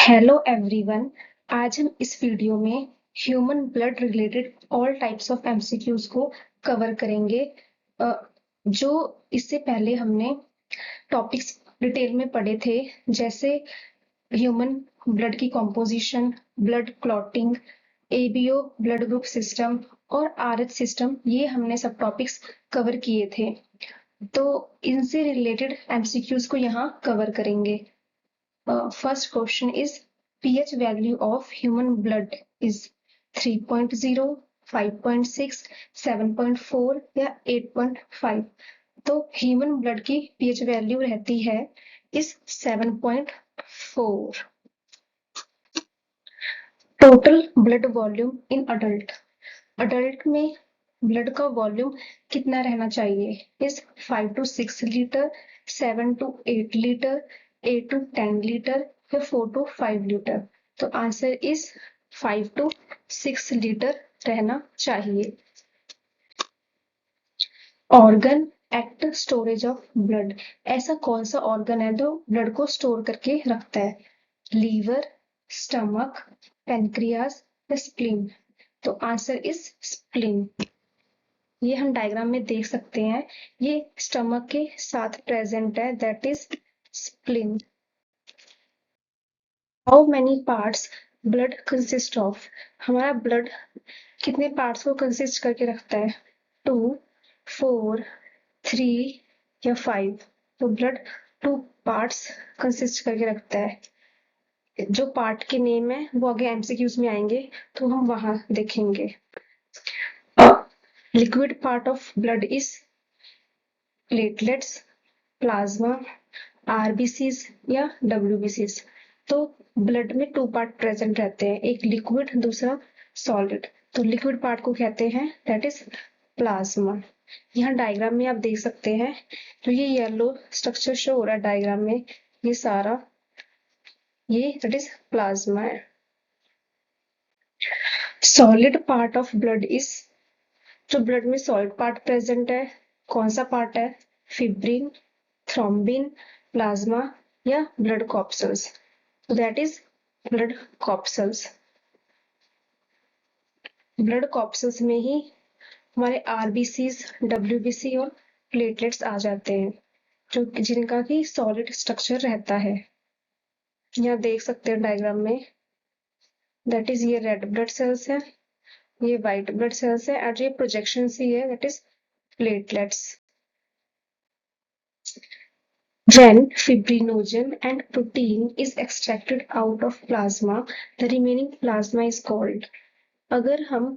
Hello everyone. आज हम इस वीडियो में human blood related all types of MCQs को कवर करेंगे। जो इससे पहले हमने टॉपिक्स डिटेल में पढ़े थे, जैसे ह्यूमन ब्लड की composition, blood clotting, ABO blood group system और आरएच सिस्टम। ये हमने सब टॉपिक्स कवर किए थे, तो इनसे रिलेटेड एमसीक्यूज को यहाँ कवर करेंगे। First question is pH value of human blood is 3.0, 5.6, 7.4 या 8.5। तो ह्यूमन ब्लड की pH वैल्यू रहती है इस 7.4। Total blood volume in adult में ब्लड का वॉल्यूम कितना रहना चाहिए? इस 5 to 6 litre, 7 to 8 litre, 8 to 10 litre या 4 to 5 लीटर। तो आंसर इज 5 to 6 लीटर रहना चाहिए। Organ act storage of blood. ऐसा कौन सा ऑर्गन है जो ब्लड को स्टोर करके रखता है? लीवर, स्टमक, पेनक्रियास या स्प्लीन। तो आंसर इज स्प्लीन। ये हम डायग्राम में देख सकते हैं, ये स्टमक के साथ प्रेजेंट है, that is spleen. How many parts blood consist of? हमारा ब्लड कितने पार्ट्स को कंसिस्ट करके रखता है? 2, 4, 3 या 5। तो ब्लड 2 पार्ट्स कंसिस्ट करके रखता है। जो पार्ट के नेम है वो आगे एमसीक्यूज में आएंगे, तो हम वहां देखेंगे। Liquid part of blood is platelets, plasma, RBCs या डब्ल्यूबीसीज। तो ब्लड में 2 पार्ट प्रेजेंट रहते हैं, एक लिक्विड, दूसरा सॉलिड। तो लिक्विड पार्ट को कहते हैं दैट इज प्लाज्मा। यहाँ डायग्राम में आप देख सकते हैं, तो ये येलो स्ट्रक्चर शो हो रहा है डायग्राम में, ये सारा ये दैट इज प्लाज्मा है। Solid part of blood is, जो ब्लड में सॉलिड पार्ट प्रेजेंट है, कौन सा पार्ट है? फिब्रिन, थ्रोम्बिन, प्लाज्मा या ब्लड कॉर्पसल्स। तो that is blood corpuscles. Blood corpuscles में ही हमारे आरबीसीज, डब्ल्यूबीसी और प्लेटलेट्स आ जाते हैं, जो जिनका की सॉलिड स्ट्रक्चर रहता है। यहाँ देख सकते हैं डायग्राम में, दैट इज ये रेड ब्लड सेल्स है, ये व्हाइट ब्लड सेल्स है, और ये प्रोजेक्शन सी है, that is platelets. When fibrinogen and protein is extracted out of plasma, the remaining plasma is called। अगर हम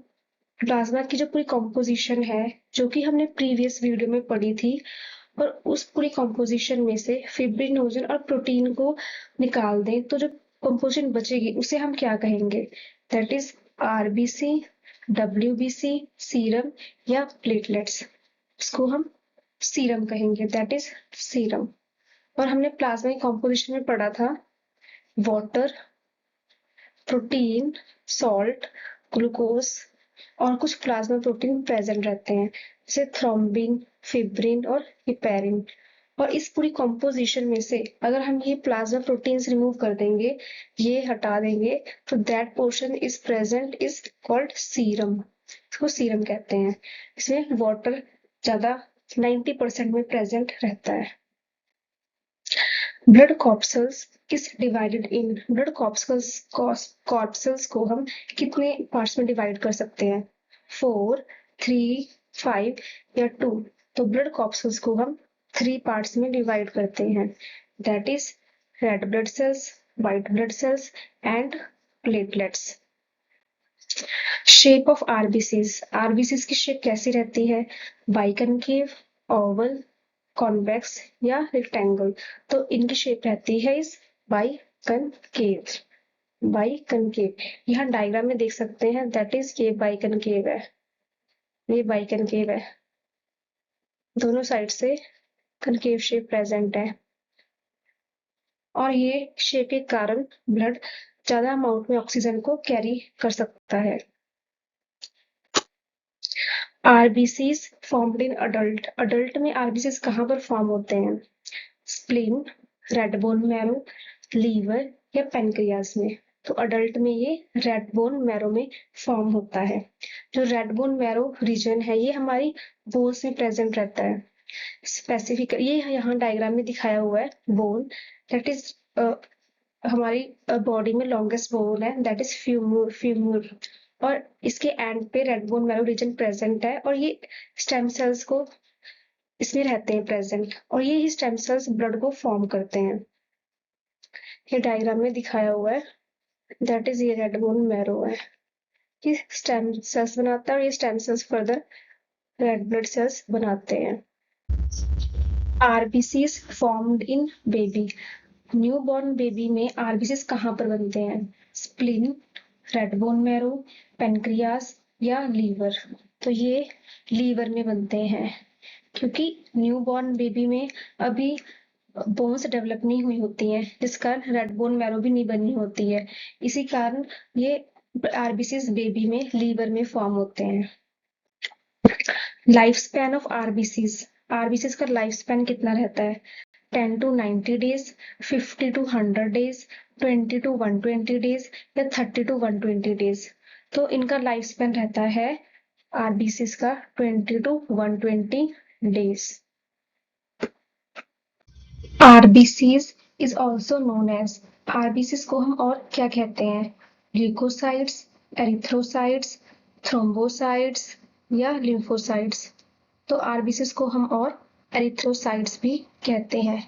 प्लाज्मा की जो पूरी कॉम्पोजिशन है, जो कि हमने प्रीवियस वीडियो में पढ़ी थी, और उस पूरी कॉम्पोजिशन में से फिब्रिनोजन और प्रोटीन को निकाल दें, तो जो कॉम्पोजिशन बचेगी उसे हम क्या कहेंगे? That is RBC, WBC, serum या प्लेटलेट्स। इसको हम सीरम कहेंगे, दैट इज सीरम। और हमने प्लाज्मा की कॉम्पोजिशन में पढ़ा था, वाटर, प्रोटीन, सॉल्ट, ग्लूकोज और कुछ प्लाज्मा प्रोटीन प्रेजेंट रहते हैं, जैसे थ्रोम्बिन, फिब्रिन और हिपेरिन। और इस पूरी कॉम्पोजिशन में से अगर हम ये प्लाज्मा प्रोटीन्स रिमूव कर देंगे, ये हटा देंगे, तो that portion is present is called serum. इसको सीरम कहते हैं। इसमें वाटर ज्यादा 90% में प्रेजेंट रहता है। Blood corpuscles is divided in. Blood corpuscles को हम कितने पार्ट्स में डिवाइड कर सकते हैं? 4, 3, 5 या 2। तो ब्लड कॉर्पसल्स को हम 3 पार्ट्स में डिवाइड करते हैं, that is red blood sales, white blood cells and platelets. Shape of RBCs. RBCs की शेप कैसी रहती है? बाइकनकेव, ओवल, कॉन्वेक्स या रेक्टेंगल। तो इनकी शेप रहती है इस बाइकनकेव। बाइकनकेव यहाँ डायग्राम में देख सकते हैं, दैट इज ये बाइकनकेव है, ये बाइकनकेव है, दोनों साइड से कनकेव शेप प्रेजेंट है। और ये शेप के कारण ब्लड ज्यादा अमाउंट में ऑक्सीजन को कैरी कर सकता है। RBCs formed in adult. Adult में आरबीसीज कहाँ पर फॉर्म होते हैं? Spleen, red bone marrow, liver या पेनक्रियाज में। तो अडल्ट में ये रेड बोन मैरो में फॉर्म होता है। जो रेड बोन मैरो रीजन है ये हमारी बोन्स में प्रेजेंट रहता है। स्पेसिफिक ये यहाँ डायग्राम में दिखाया हुआ है बोन, दैट इज हमारी बॉडी में लॉन्गेस्ट बोन है, दैट इज फ्यूमर और इसके एंड पे red bone marrow region present है और ये स्टेम सेल्स को इसमें रहते हैं प्रेजेंट और ये ही स्टेम सेल्स ब्लड को फॉर्म करते हैं। ये डायग्राम में दिखाया हुआ है, दैट इज ये रेड बोन मैरो है, ये स्टेम सेल्स बनाता है और ये stem cells further red blood sales बनाते हैं। RBCs formed in baby, newborn baby में आरबीसीज कहाँ पर बनते हैं? Spleen, red bone marrow, pancreas या लीवर। तो ये लीवर में बनते हैं क्योंकि न्यूबॉर्न बेबी में अभी बोन्स डेवलप नहीं हुई होती हैं, जिस कारण रेड बोन मैरो भी नहीं बनी होती है। इसी कारण ये आरबीसीज बेबी में लीवर में फॉर्म होते हैं। Life span of RBCs, RBCs का लाइफ स्पैन कितना रहता है? 10 to 90 days, 50 to 100 days, 20 to 120 days या 30 to 120 days। तो इनका लाइफ स्पैन रहता है आरबीसीज का 20 to 120 days। RBCs is also known as, RBCs को हम और क्या कहते हैं? ल्यूकोसाइट्स, एरिथ्रोसाइट्स, थ्रोम्बोसाइट्स या लिम्फोसाइट्स। तो आरबीसीज को हम और एरिथ्रोसाइट्स भी कहते हैं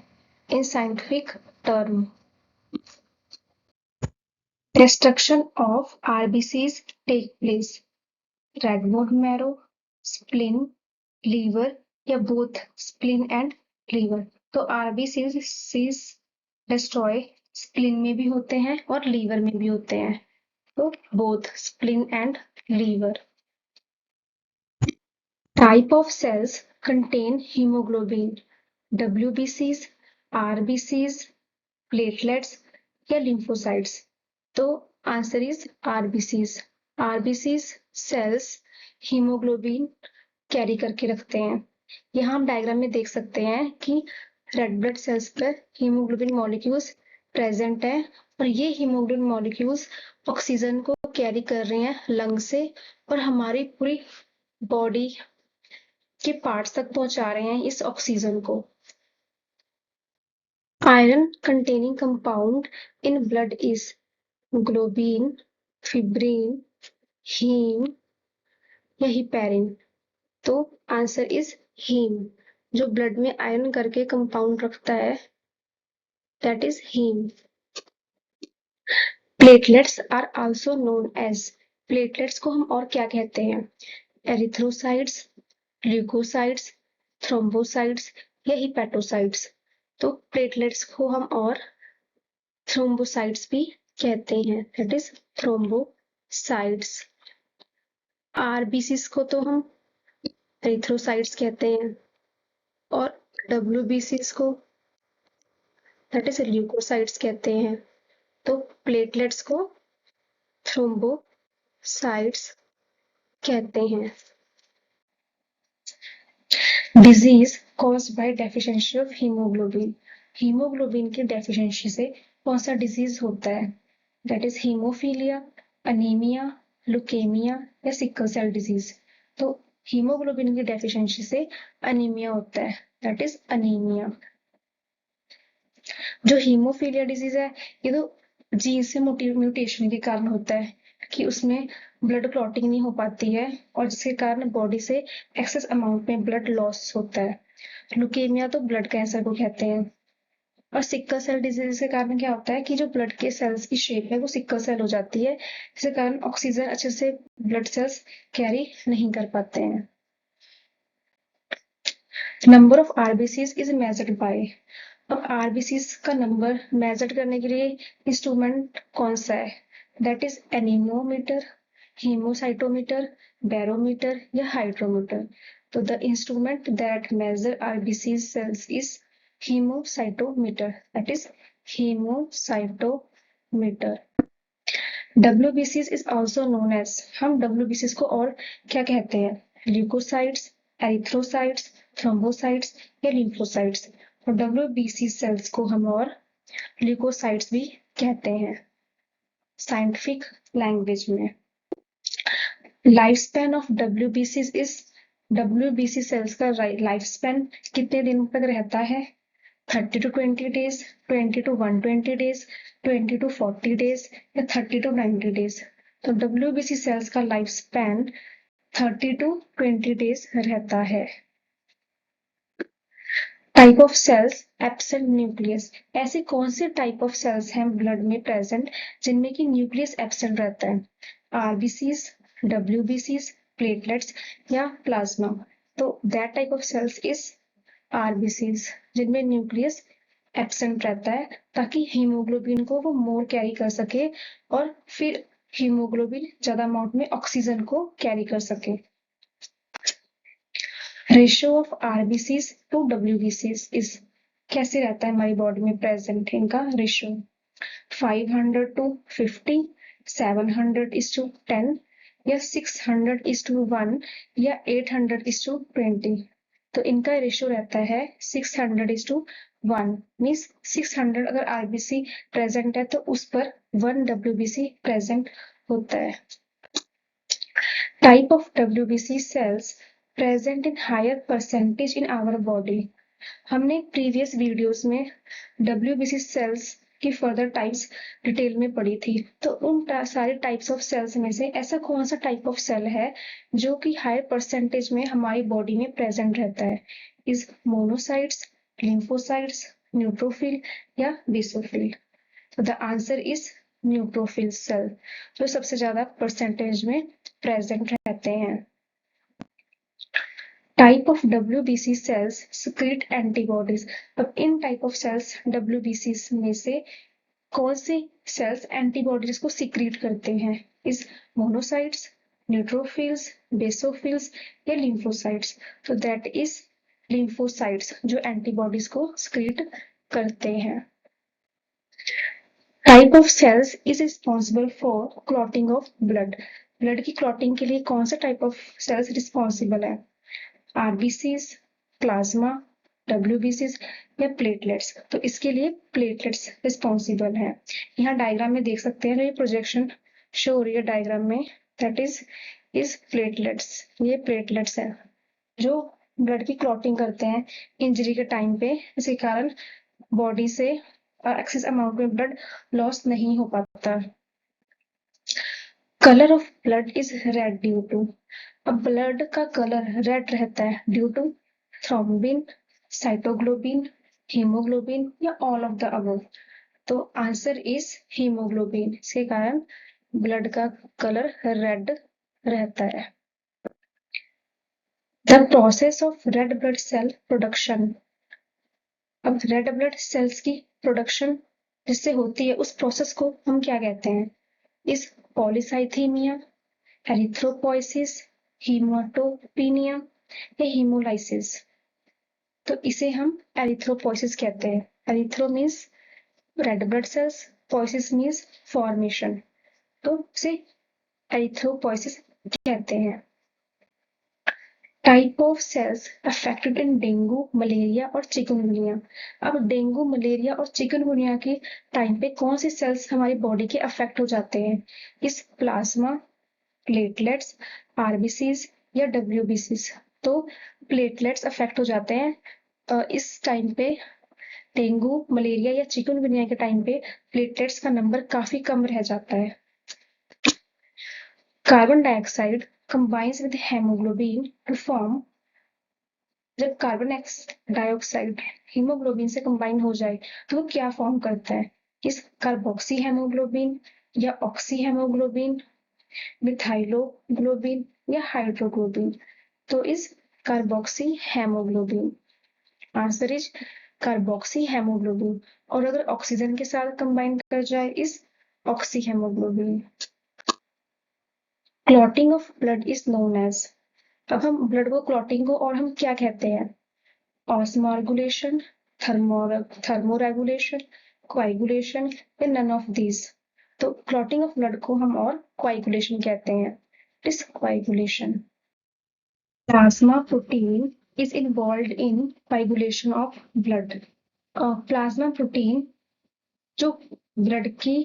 in scientific term. Destruction of RBCs take place, red bone marrow, spleen, liver या both spleen and liver। तो RBCs destroy spleen में भी होते हैं और liver में भी होते हैं, तो both spleen and liver। Type of cells contain hemoglobin, WBCs, RBCs, platelets या lymphocytes। तो answer is RBCs. RBCs cells haemoglobin carry करके रखते हैं। यहाँ हम डायग्राम में देख सकते हैं कि रेड ब्लड सेल्स पर हीमोग्लोबिन मॉलिक्यूल्स प्रेजेंट है और ये हीमोग्लोबिन मॉलिक्यूल्स ऑक्सीजन को कैरी कर रहे हैं लंग से और हमारी पूरी बॉडी के पार्ट्स तक पहुंचा रहे हैं इस ऑक्सीजन को। Iron containing compound in blood is globin, fibrin, haem या हिपेरिन। तो आंसर इज हीम। जो ब्लड में आयरन करके कंपाउंड रखता है that is haem. Platelets are also known as, platelets को हम और क्या कहते हैं? एरिथ्रोसाइट्स, ल्यूकोसाइट्स, थ्रोम्बोसाइट्स या हिपेटोसाइट्स। तो प्लेटलेट्स को हम और थ्रोम्बोसाइट्स भी कहते हैं, दैट इज थ्रोम्बोसाइट्स। आरबीसीज को तो हम एरिथ्रोसाइट्स कहते हैं और डब्ल्यूबीसीज को दैट इज ल्यूकोसाइट्स कहते हैं। तो प्लेटलेट्स को थ्रोम्बोसाइट्स कहते हैं। Disease caused by deficiency of haemoglobin, haemoglobin की डेफिशिएंसी से कौन सा डिजीज होता है? That is haemophilia, anaemia, leukaemia या सिकल सेल डिजीज। तो हीमोग्लोबिन की डेफिशिएंसी से अनीमिया होता है, दैट इज अनीमिया। जो हीमोफीलिया डिजीज है ये तो जीन से म्यूटेशन के कारण होता है कि उसमें ब्लड क्लॉटिंग नहीं हो पाती है और जिसके कारण बॉडी से एक्सेस अमाउंट में ब्लड लॉस होता है। लुकेमिया तो ब्लड कैंसर को कहते हैं। और सिक्कल सेल डिजीज के कारण क्या होता है कि जो ब्लड के सेल्स की शेप है वो सिक्कल सेल हो जाती है, जिसके कारण ऑक्सीजन अच्छे से ब्लड सेल्स कैरी नहीं कर पाते हैं। Number of RBCs is measured by, अब आरबीसीज का नंबर मेजर करने के लिए इंस्ट्रूमेंट कौन सा है? That is anemometer, haemocytometer, barometer या हाइड्रोमीटर। तो the instrument that measure RBCs cells is haemocytometer, that is haemocytometer. WBCs is also known as, हम WBCs को और क्या कहते हैं? ल्यूकोसाइट्स, एरिथ्रोसाइट्स, थ्रोम्बोसाइट्स या लिम्फोसाइट्स। और WBC सेल्स को हम और ल्यूकोसाइट्स भी कहते हैं साइंटिफिक लैंग्वेज में। Life span of WBC is WBC cells का लाइफ स्पैन कितने दिन तक रहता है? 30 to 20 days, 20 to 120 days, 20 to 40 days या 30 to 90 days। तो WBC सेल्स का लाइफ स्पैन 30 to 20 days रहता है। Type of cells absent nucleus, ऐसे कौन से टाइप ऑफ सेल्स हैं ब्लड में प्रेजेंट जिनमें कि न्यूक्लियस एब्सेंट रहता है? RBCs, WBCs, प्लेटलेट्स या प्लाज्मा। तो that type of cells is RBCs जिनमें न्यूक्लियस एब्सेंट रहता है ताकि हीमोग्लोबिन को वो मोर कैरी कर सके और फिर हीमोग्लोबिन ज्यादा अमाउंट में ऑक्सीजन को कैरी कर सके। Ratio of RBCs to WBCs is, कैसे रहता है हमारी बॉडी में प्रेजेंट इनका रेशियो? 500 to 50, 700:10 या 600:1 या 800:20। तो इनका रेशियो रहता है 600:1। मीन्स 600 अगर RBC प्रेजेंट है तो उस पर 1 WBC प्रेजेंट होता है। Type of WBC cells present in higher percentage in our body. हमने प्रीवियस वीडियोस में WBC सेल्स की फर्दर टाइप्स डिटेल में पढ़ी थी। तो उन सारे टाइप्स ऑफ सेल्स में से ऐसा कौन सा टाइप ऑफ सेल है जो कि हायर परसेंटेज में हमारी बॉडी में प्रेजेंट रहता है? इज मोनोसाइट्स, लिम्फोसाइट्स, न्यूट्रोफिल या बेसोफिल? तो the answer is neutrophil cell जो सबसे ज्यादा परसेंटेज में प्रेजेंट रहते हैं। Type of WBC cells secrete antibodies. अब इन टाइप ऑफ सेल्स WBC में से कौन से सेल्स एंटीबॉडीज को सिक्रीट करते हैं? इस मोनोसाइट्स, न्यूट्रोफिल्स, बेसोफिल्स या लिम्फोसाइट्स? तो दैट इज लिम्फोसाइट्स जो एंटीबॉडीज को सिक्रीट करते हैं। Type of cells is responsible for clotting of blood. Blood की क्लॉटिंग के लिए कौन सा टाइप ऑफ सेल्स रिस्पॉन्सिबल है? RBCs, प्लाज्मा, WBCs या प्लेटलेट्स? तो इसके लिए प्लेटलेट्स रिस्पॉन्सिबल है। यहाँ डायग्राम में देख सकते हैं, जो ये प्रोजेक्शन शो हो रही है डायग्राम में, दैट इज प्लेटलेट्स। ये प्लेटलेट्स है जो ब्लड की क्लॉटिंग करते हैं इंजरी के टाइम पे, इसके कारण बॉडी से एक्सेस अमाउंट में ब्लड लॉस नहीं हो पाता। Colour of blood is red due to. अब ब्लड का कलर रेड रहता है due to thrombin, cytoglobin, haemoglobin या ऑल ऑफ द अबव। तो आंसर इज हीमोग्लोबिन। इसके कारण ब्लड का कलर रेड रहता है। The process of red blood cell production. अब रेड ब्लड सेल्स की प्रोडक्शन जिससे होती है उस प्रोसेस को हम क्या कहते हैं? इस पॉलीसाइथीमिया, एरिथ्रोपोइसिस, हीमोटोपिनिया या हीमोलाइसिस? तो इसे हम एरिथ्रोपोइसिस कहते हैं। Erythro means red blood cells, poiesis means formation, तो इसे एरिथ्रोपोइसिस कहते हैं। Type of cells affected in dengue, malaria और चिकनगुनिया। अब डेंगू, मलेरिया और चिकनगुनिया के टाइम पे कौन से सेल्स हमारी बॉडी के अफेक्ट हो जाते हैं? इस प्लाज्मा, प्लेटलेट्स, RBCs या WBCs? तो प्लेटलेट्स अफेक्ट हो जाते हैं इस टाइम पे। डेंगू, मलेरिया या चिकनगुनिया के टाइम पे प्लेटलेट्स का नंबर काफी कम रह जाता है। Carbon dioxide combines with hemoglobin to form, जब कार्बन डाइऑक्साइड हीमोग्लोबिन से कंबाइन हो जाए तो वो क्या फॉर्म करता है? इस कार्बोक्सी हेमोग्लोबिन या ऑक्सी हेमोग्लोबिन, मिथाइलोग्लोबिन या हाइड्रोग्लोबिन? तो इस carboxy haemoglobin. Answer is carboxy haemoglobin. और अगर ऑक्सीजन के साथ कंबाइन कर जाए इस oxy haemoglobin. Clotting of blood is known as. अब हम ब्लड को क्लॉटिंग को और हम क्या कहते हैं? ऑस्मोरेगुलेशन, थर्मोरेगुलेशन, कोएगुलेशन या नन ऑफ दीज? तो क्लॉटिंग ऑफ ब्लड को हम और कोएगुलेशन कहते हैं। इस coagulation. Plasma protein is involved in coagulation of blood. Plasma protein जो ब्लड की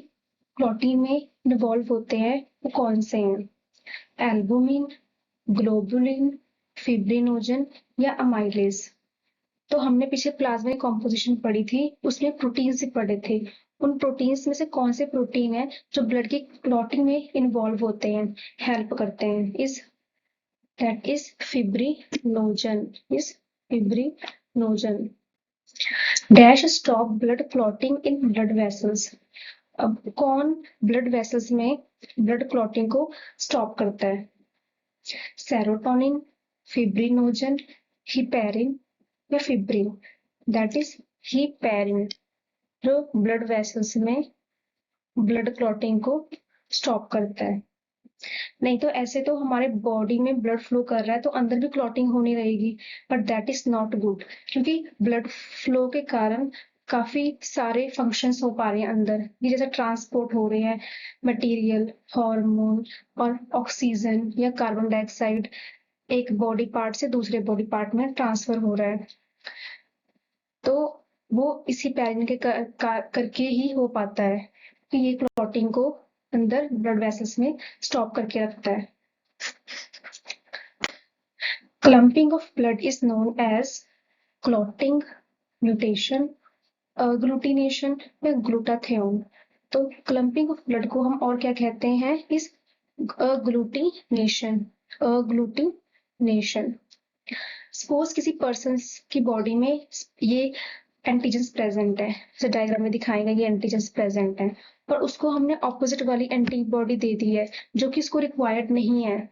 क्लॉटिंग में इन्वॉल्व होते हैं वो कौन से हैं? एल्बुमिन, ग्लोबुलिन, फिब्रिनोजन या अमाइलेज। तो हमने पीछे प्लाज्मा की कॉम्पोजिशन पढ़ी थी, उसमें प्रोटीन्स भी पढ़े थे। उन प्रोटीन्स में से कौन से प्रोटीन है जो ब्लड की क्लॉटिंग में इन्वॉल्व होते हैं, हेल्प करते हैं? That is fibrinogen. Is fibrinogen. Dash stop blood clotting in blood vessels. अब कौन ब्लड वेसल्स में ब्लड क्लॉटिंग को स्टॉप करता है? सेरोटोनिन, फिब्रिनोजन, हिपेरिन या फिब्रिन? दैट इज हिपेरिन, जो ब्लड वेसल्स में ब्लड क्लॉटिंग को स्टॉप करता है। नहीं तो ऐसे तो हमारे बॉडी में ब्लड फ्लो कर रहा है तो अंदर भी क्लॉटिंग होनी रहेगी, but that is not good, क्योंकि ब्लड फ्लो के कारण काफी सारे फंक्शंस हो पा रहे हैं अंदर, ये जैसे ट्रांसपोर्ट हो रहे हैं मटेरियल, हार्मोन और ऑक्सीजन या कार्बन डाइऑक्साइड एक बॉडी पार्ट से दूसरे बॉडी पार्ट में ट्रांसफर हो रहा है। तो वो इसी पैरिन के करके ही हो पाता है कि ये क्लॉटिंग को अंदर ब्लड वेसल्स में स्टॉप करके रखता है। Clumping of blood is known as clotting, mutation, agglutination या glutathione। तो क्लम्पिंग ऑफ ब्लड को हम और क्या कहते हैं? इस अग्लूटिनेशन। अग्लूटिनेशन। सपोज किसी पर्सन की बॉडी में ये एंटीजेंस प्रेजेंट है, जैसे डायग्राम में दिखाएगा ये एंटीजेंस प्रेजेंट है, पर उसको हमने ऑपोजिट वाली एंटीबॉडी दे दी है जो कि इसको रिक्वायर्ड नहीं है,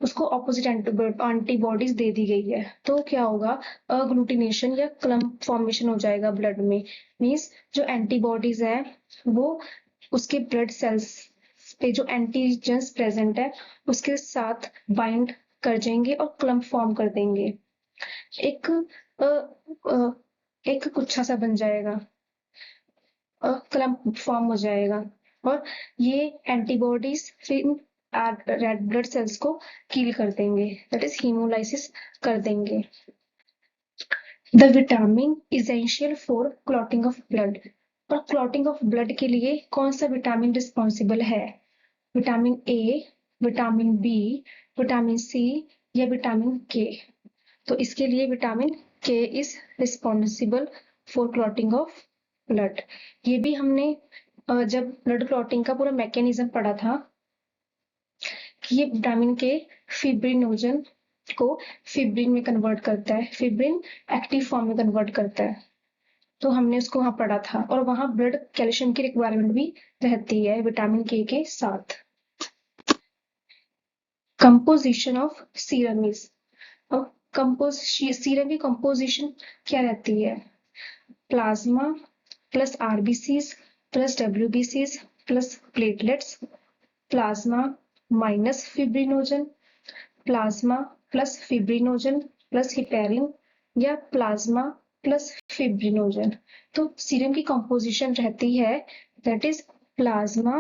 उसको ऑपोजिट एंटीबॉडीज दे दी गई है, तो क्या होगा? अग्लूटिनेशन या क्लम्प फॉर्मेशन हो जाएगा ब्लड में। मींस जो एंटीबॉडीज है वो उसके ब्लड सेल्स पे जो एंटीजेंस प्रेजेंट है उसके साथ बाइंड कर जाएंगे और क्लम्प फॉर्म कर देंगे, एक अ, अ, एक गुच्छा सा बन जाएगा, क्लम्प फॉर्म हो जाएगा, और ये एंटीबॉडीज फिर रेड ब्लड सेल्स को किल कर देंगे, दैट इज हीमोलाइसिस कर देंगे। The vitamin essential for clotting of blood. और क्लॉटिंग ऑफ ब्लड के लिए कौन सा विटामिन रिस्पॉन्सिबल है? Vitamin A, vitamin B, vitamin C या विटामिन के? तो इसके लिए vitamin K is responsible for clotting of blood. ये भी हमने जब ब्लड क्लॉटिंग का पूरा मैकेनिज्म पढ़ा था कि ये विटामिन के फिब्रिनोजन को फिब्रिन में कन्वर्ट करता है, फिब्रिन एक्टिव फॉर्म में कन्वर्ट करता है, तो हमने उसको वहां पढ़ा था, और वहां ब्लड कैल्शियम की रिक्वायरमेंट भी रहती है विटामिन के साथ। Composition of serum is, serum की कंपोजिशन क्या रहती है? प्लाज्मा प्लस आरबीसीज प्लस डब्ल्यूबीसीज plus platelets, plasma minus fibrinogen, plasma plus fibrinogen plus heparin या प्लाज्मा प्लस फिब्रिनोजन। तो सीरम की कंपोजिशन रहती है दैट इज प्लाज्मा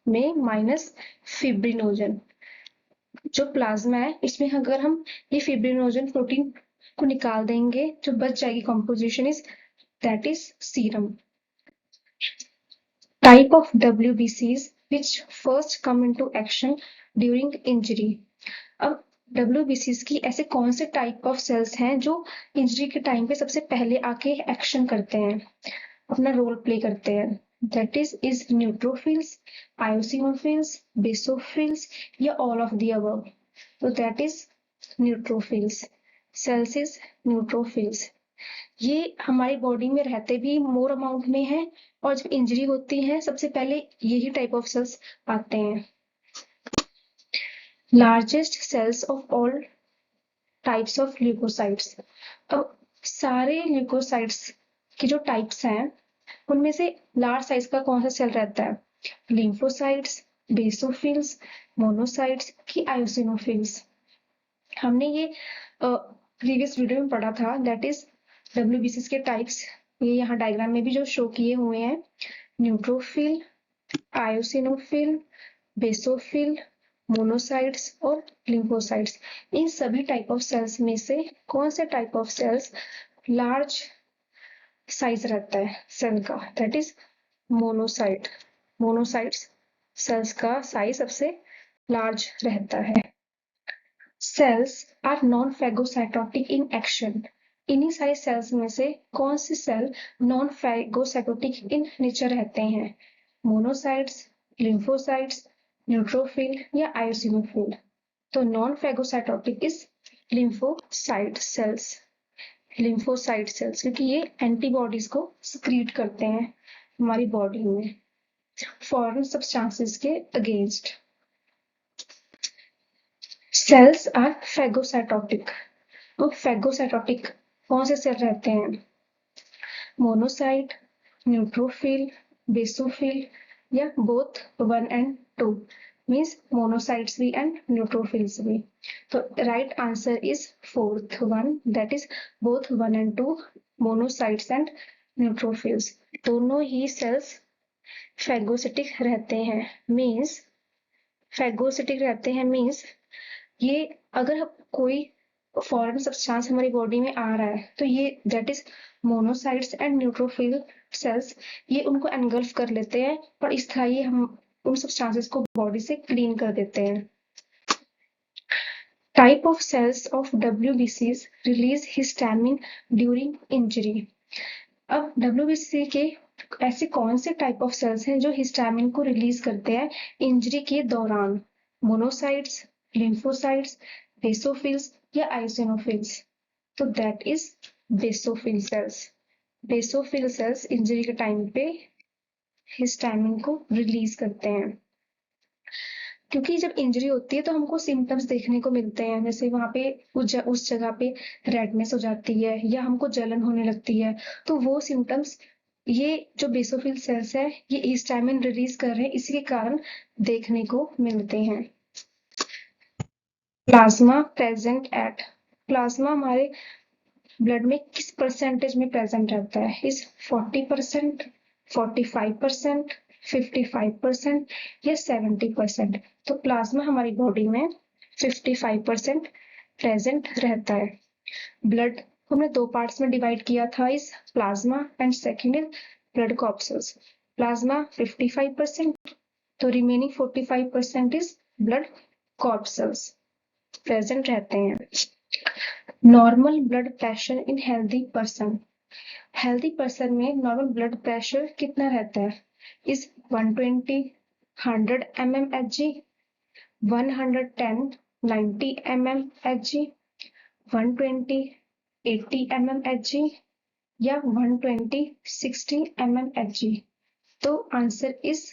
में माइनस फिब्रिनोजन। जो प्लाज्मा है इसमें अगर हम ये फिब्रिनोजन प्रोटीन को निकाल देंगे जो बच जाएगी composition is that is serum. Type of WBCs which first come into action during injury। अब WBCs की ऐसे कौन से टाइप ऑफ सेल्स हैं जो इंजरी के टाइम पे सबसे पहले आके एक्शन करते हैं, अपना रोल प्ले करते हैं? That is neutrophils, eosinophils, basophils या ऑल ऑफ द अबव? तो that is neutrophils. Cells is neutrophils. ये हमारी बॉडी में रहते भी मोर अमाउंट में है, और जब इंजरी होती है सबसे पहले यही टाइप ऑफ सेल्स आते हैं। Largest cells of all types of leukocytes. अब सारे ल्यूकोसाइट्स के जो टाइप्स हैं उनमें से लार्ज साइज का कौन सा सेल रहता है? लिम्फोसाइट्स, बेसोफिल्स, मोनोसाइट्स की आयोसिनोफिल्स। हमने ये प्रीवियस वीडियो में पढ़ा था, दैट इज WBCs के टाइप्स। ये यहाँ डायग्राम में भी जो शो किए हुए हैं, न्यूट्रोफिल, आयोसिनोफिल, बेसोफिल, मोनोसाइट्स और लिम्फोसाइट्स। इन सभी टाइप ऑफ सेल्स में से कौन से type of cells large size रहता है सेल का? That is monocyte, monocytes cells का साइज सबसे लार्ज रहता है। Cells are non phagocytotic in action. इन्हीं सारी सेल्स में से कौन सी cell non phagocytotic in nature रहते हैं? मोनोसाइट्स, लिम्फोसाइट्स, न्यूट्रोफिल या आयोसिनोफिल। तो non phagocytotic is lymphocyte sales, lymphocyte sales, क्योंकि ये एंटीबॉडीज को सिक्रीट करते हैं हमारी बॉडी में फॉरेन सब्सटेंसेस के अगेंस्ट। Cells are phagocytotic. तो फैगोसाइटोटिक कौन से सेल रहते हैं? मोनोसाइट, न्यूट्रोफिल, बेसोफिल या बोथ 1 and 2, मीन्स मोनोसाइट्स भी एंड न्यूट्रोफिल्स भी। तो right answer is fourth one, that is both 1 and 2, monocytes and neutrophils. दोनों ही सेल्स फैगोसिटिक रहते हैं, मीन्स फैगोसिटिक रहते हैं मीन्स ये अगर कोई फॉरेन सब्सटेंस हमारी बॉडी में आ रहा है तो ये that is monocytes and neutrophil cells, ये उनको एनगल्फ कर लेते हैं और इस तरह ये हम उन सब्सटेंसेस को बॉडी से क्लीन कर देते हैं। Type of cells of WBCs release histamine during injury. अब WBC के ऐसे कौन से टाइप ऑफ सेल्स हैं जो हिस्टामिन को रिलीज करते हैं इंजरी के दौरान? मोनोसाइट्स, लिम्फोसाइट्स, बेसोफिल्स या आइसोनोफिल्स। तो that is basophil cells. Basophil cells injury के टाइम पे हिस्टामिन को रिलीज करते हैं, क्योंकि जब इंजरी होती है तो हमको सिम्टम्स देखने को मिलते हैं, जैसे वहां पे उस जगह पे रेडनेस हो जाती है या हमको जलन होने लगती है। तो वो सिम्टम्स ये जो बेसोफिल सेल्स है ये हिस्टामिन रिलीज कर रहे हैं, इसी के कारण देखने को मिलते हैं। प्लाज्मा प्रेजेंट एट, प्लाज्मा हमारे ब्लड में किस परसेंटेज में प्रेजेंट रहता है? इस 40%, 45%, 55% या 70%? तो प्लाज्मा हमारी बॉडी में 55% प्रेजेंट रहता है। ब्लड हमने दो पार्ट्स में डिवाइड किया था, इस plasma and second is blood corpuscles. Plasma 55%, तो remaining 45% is blood corpuscles present रहते हैं। Normal blood pressure in healthy person, healthy person में नॉर्मल ब्लड प्रेशर कितना रहता है? इज 120 100 mmHg, 110 90 mmHg, 120 80 mmHg या 120 60 mmHg? तो answer is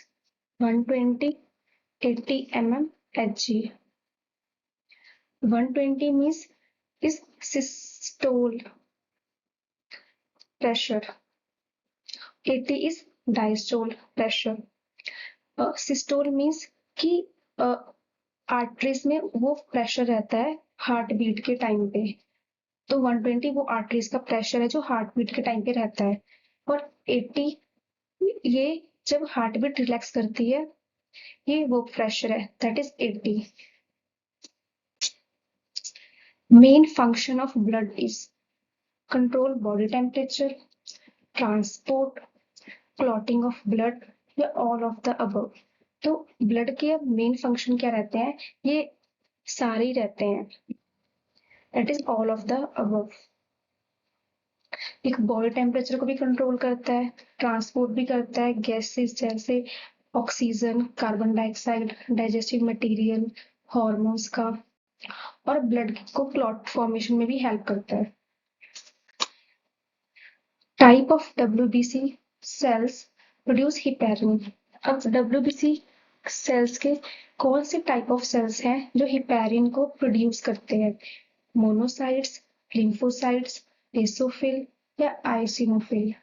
120 80 mmHg। 120 means is systole pressure, 80 is diastole pressure। Systole means कि arteries में वो प्रेशर रहता है हार्ट बीट के टाइम पे, तो 120 वो आर्टरीज का प्रेशर है जो हार्ट बीट के टाइम पे रहता है, और 80 ये जब हार्ट बीट रिलैक्स करती है, ये वो प्रेशर है, that is 80। Main function of blood is control body temperature, transport, clotting of blood या ऑल ऑफ द अबव। तो ब्लड के मेन फंक्शन क्या रहते हैं? ये सारे ही रहते हैं, that is all of the above. एक बॉडी टेम्परेचर को भी कंट्रोल करता है, ट्रांसपोर्ट भी करता है गैसेस जैसे oxygen, carbon dioxide, digestive material, hormones का, और ब्लड को क्लॉट फॉर्मेशन में भी हेल्प करता है। Type of WBC sales produce heparin. अब WBC सेल्स के कौन से टाइप ऑफ सेल्स हैं जो हिपैरिन को प्रोड्यूस करते हैं? मोनोसाइट्स, लिम्फोसाइट्स, बेसोफिल या आइसिनोफिल?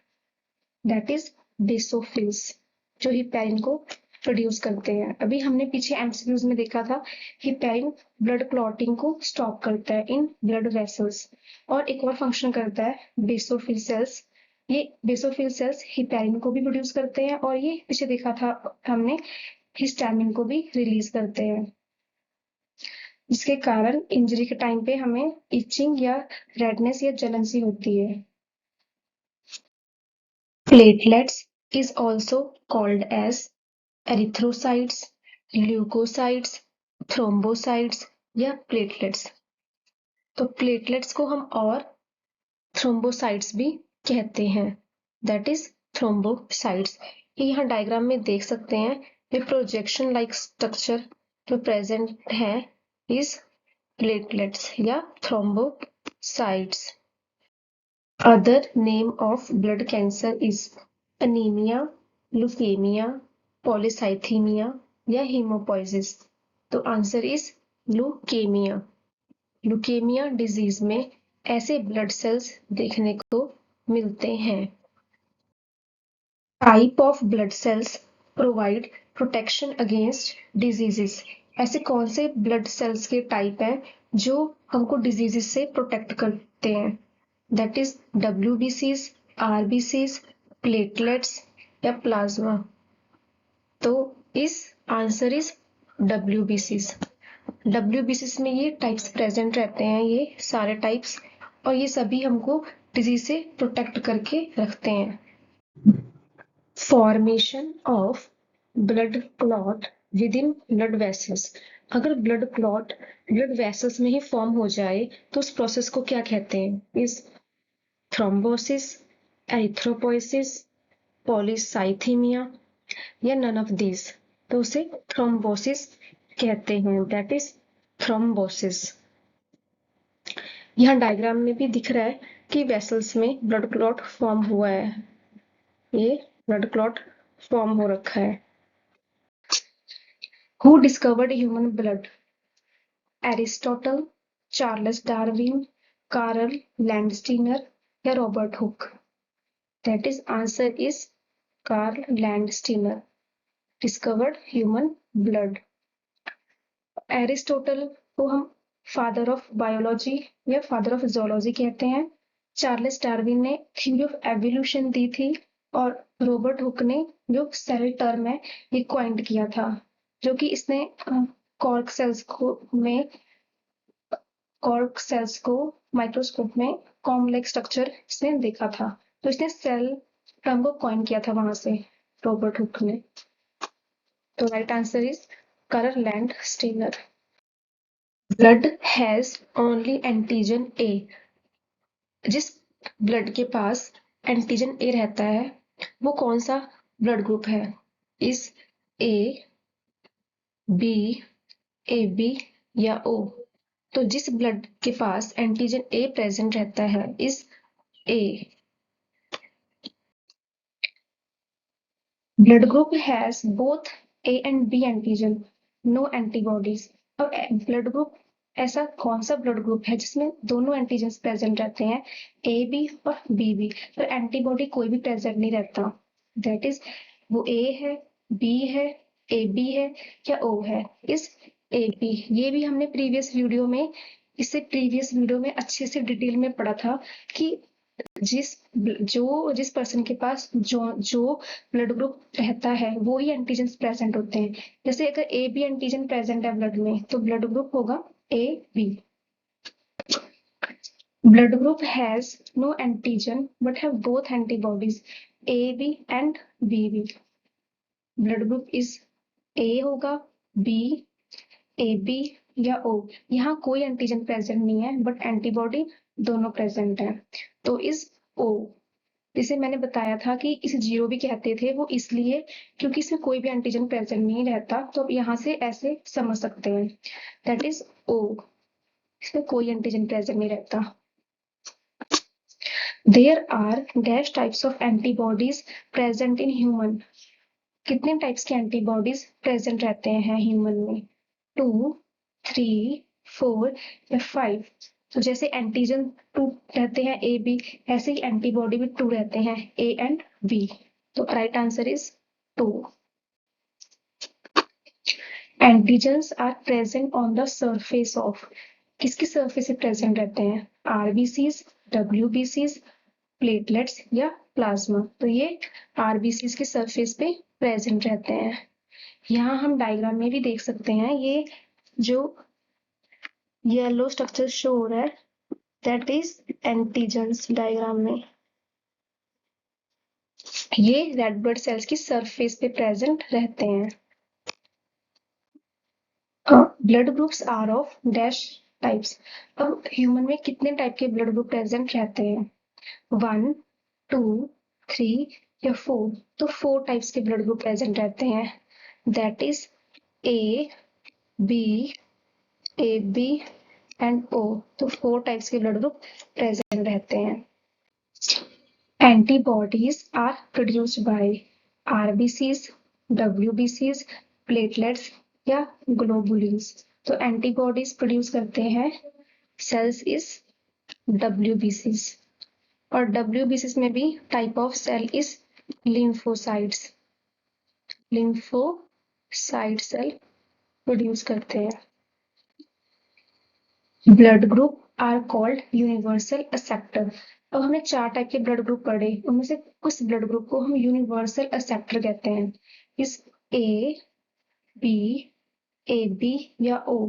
दैट इज बेसोफिल्स जो हिपैरिन को प्रोड्यूस करते हैं। अभी हमने पीछे एमसीक्यूज में देखा था हिपैरिन ब्लड क्लॉटिंग को स्टॉप करता है इन ब्लड वेसल्स, और एक और फंक्शन करता है बेसोफिल सेल्स। ये बेसोफिल सेल्स हिपैरिन को भी प्रोड्यूस करते हैं, और ये पीछे देखा था हमने हिस्टामिन को भी रिलीज करते हैं, जिसके कारण इंजरी के टाइम पे हमें इचिंग या रेडनेस या जलन सी होती है। Platelets is also called as erythrocytes, leukocytes, thrombocytes या platelets। तो प्लेटलेट्स को हम और थ्रोम्बोसाइट्स भी कहते हैं, दैट इज थ्रोम्बोसाइट्स। ये यहाँ डायग्राम में देख सकते हैं, ये प्रोजेक्शन लाइक स्ट्रक्चर जो प्रेजेंट है इज प्लेटलेट्स या thrombocytes. Other name of blood cancer is anaemia, leukaemia, polycythaemia या हीमोपोइसिस। तो answer is leukaemia. Leukaemia disease में ऐसे ब्लड सेल्स देखने को मिलते हैं। Type of blood cells provide protection against diseases. ऐसे कौन से ब्लड सेल्स के टाइप हैं जो हमको डिजीजेस से प्रोटेक्ट करते हैं? That is WBCs, RBCs, platelets या प्लाज्मा। तो इस आंसर इज WBCs। WBCs में ये टाइप्स प्रेजेंट रहते हैं, ये सारे टाइप्स, और ये सभी हमको डिजीज से प्रोटेक्ट करके रखते हैं। Formation of blood clot with in blood vessels. अगर ब्लड क्लॉट ब्लड वेसल्स में ही फॉर्म हो जाए तो उस प्रोसेस को क्या कहते हैं? इस थ्रोम्बोसिस, एरिथ्रोपोइसिस, पॉलीसाइथीमिया या नन ऑफ दीज। तो उसे थ्रोम्बोसिस कहते हैं, दैट इज थ्रोम्बोसिस। यहाँ डायग्राम में भी दिख रहा है कि वेसल्स में ब्लड क्लॉट फॉर्म हुआ है, ये ब्लड क्लॉट फॉर्म हो रखा है। Who discovered human blood? Aristotle, Charles Darwin, Karl Landsteiner या Robert Hooke? That is answer is Karl Landsteiner discovered human blood. Aristotle को हम फादर ऑफ बायोलॉजी या फादर ऑफ जोलॉजी कहते हैं। चार्ल्स डार्विन ने थ्योरी ऑफ एवोल्यूशन दी थी, और रॉबर्ट हुक ने जो सेल टर्म है ये क्वाइंट किया था, जो कि इसने कॉर्क सेल्स को माइक्रोस्कोप में कॉम्प्लेक्स स्ट्रक्चर इसने देखा था, तो इसने सेल टर्म को क्वाइन किया था वहां से रॉबर्ट हुक ने। तो right answer is Karl Landsteiner. Blood has only antigen A. जिस ब्लड के पास एंटीजन ए रहता है वो कौन सा ब्लड ग्रुप है? इस ए, बी, AB या O? तो जिस ब्लड के पास एंटीजन ए प्रेजेंट रहता है इस A. Blood group has both A and B antigen, no antibodies. अब ब्लड ग्रुप ऐसा कौन सा ब्लड ग्रुप है जिसमें दोनों एंटीजन प्रेजेंट रहते हैं, AB और BB, पर एंटीबॉडी कोई भी प्रेजेंट नहीं रहता? दैट इज वो A है, B है, AB है या O है? इस AB। ये भी हमने इससे प्रीवियस वीडियो में अच्छे से डिटेल में पढ़ा था कि जिस पर्सन के पास जो ब्लड ग्रुप रहता है वो ही एंटीजन प्रेजेंट होते हैं। जैसे अगर ए बी एंटीजन प्रेजेंट है ब्लड में तो ब्लड ग्रुप होगा A B. Blood group has no antigen but have both antibodies A B and B B. Blood group is A होगा, बी, ए बी या ओ। यहाँ कोई एंटीजन प्रेजेंट नहीं है बट एंटीबॉडी दोनों प्रेजेंट है, तो इस ओ। जिसे मैंने बताया था कि इसे जीरो भी कहते थे, वो इसलिए क्योंकि इसमें कोई भी एंटीजन प्रेजेंट नहीं रहता, तो अब यहाँ से ऐसे समझ सकते हैं, दैट इज ओ। इसमें कोई एंटीजन प्रेजेंट नहीं रहता। There are dash types of antibodies present in human. कितने टाइप्स के एंटीबॉडीज प्रेजेंट रहते हैं ह्यूमन में? 2, 3, 4 या 5? तो जैसे एंटीजन 2 रहते हैं ए बी, ऐसे ही एंटीबॉडी भी 2 रहते हैं ए एंड बी। तो right answer is 2। Antigens are present on the surface of. किसकी सरफेस पे प्रेजेंट रहते हैं? RBCs, WBCs, प्लेटलेट्स या प्लाज्मा? तो ये RBCs के सरफेस पे प्रेजेंट रहते हैं। यहाँ हम डायग्राम में भी देख सकते हैं, ये जो येलो स्ट्रक्चर शो हो रहा है दैट इज एंटीजन्स डायग्राम में। ये रेड ब्लड सेल्स की सरफेस पे प्रेजेंट रहते हैं। Blood groups are of dash types. अब ह्यूमन में कितने टाइप के ब्लड ग्रुप प्रेजेंट रहते हैं? 1, 2, 3 या 4? तो 4 टाइप्स के ब्लड ग्रुप प्रेजेंट रहते हैं, that is A, B, A B and O. तो 4 टाइप्स के ब्लड ग्रुप प्रेजेंट रहते हैं। Antibodies are produced by RBCs, WBCs, platelets या globulins। तो एंटीबॉडीज प्रोड्यूस करते हैं सेल्स इज WBCs, और WBCs में भी type of cell is lymphocytes. Lymphocyte cell produce करते हैं। Blood group are called universal acceptor. अब हमने 4 टाइप के ब्लड ग्रुप पढ़े, उनमें से कुछ ब्लड ग्रुप को हम यूनिवर्सल एक्सेप्टर कहते हैं। इस ए, बी, ए बी या ओ।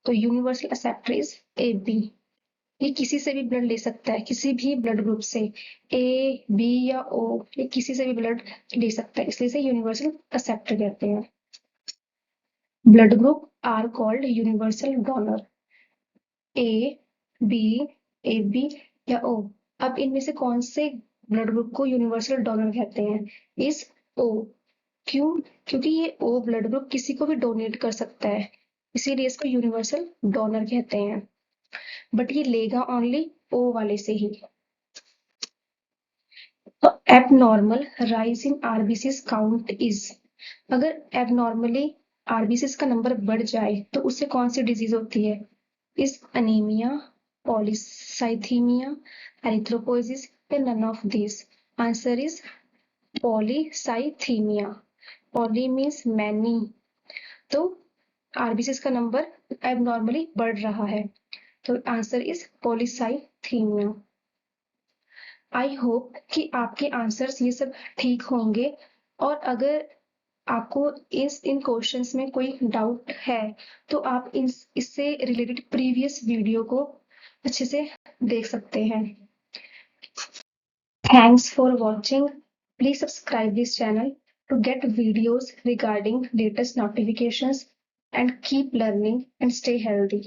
तो universal acceptor is A B. ये किसी से भी ब्लड ले सकता है, किसी भी ब्लड ग्रुप से। ए, बी या ओ, ये किसी से भी ब्लड ले सकता है, इसलिए इसे यूनिवर्सल एक्सेप्टर कहते हैं। Blood group are called universal donor. A, B, A B या ओ। अब इनमें से कौन से ब्लड ग्रुप को यूनिवर्सल डोनर कहते हैं? इस ओ। क्यों? क्योंकि ये ओ ब्लड ग्रुप किसी को भी डोनेट कर सकता है, इसीलिए इसको यूनिवर्सल डोनर कहते हैं। बट ये लेगा ओनली ओ वाले से ही। तो abnormal rise in RBCs count is. अगर एबनॉर्मली आरबीसीज का नंबर बढ़ जाए तो उससे कौन सी डिजीज होती है? इज अनीमिया, पॉलीसाइथीमिया, एरिथ्रोपोइसिस या none of this? Answer is polycythaemia. Poly means many, तो आरबीसीज का नंबर एबनॉर्मली बढ़ रहा है, तो answer is polycythaemia. I hope कि आपके आंसर्स ये सब ठीक होंगे, और अगर आपको इन क्वेश्चंस में कोई डाउट है तो आप इससे रिलेटेड प्रीवियस वीडियो को अच्छे से देख सकते हैं। Thanks for watching. Please subscribe this channel to get videos regarding latest notifications, and keep learning and stay healthy.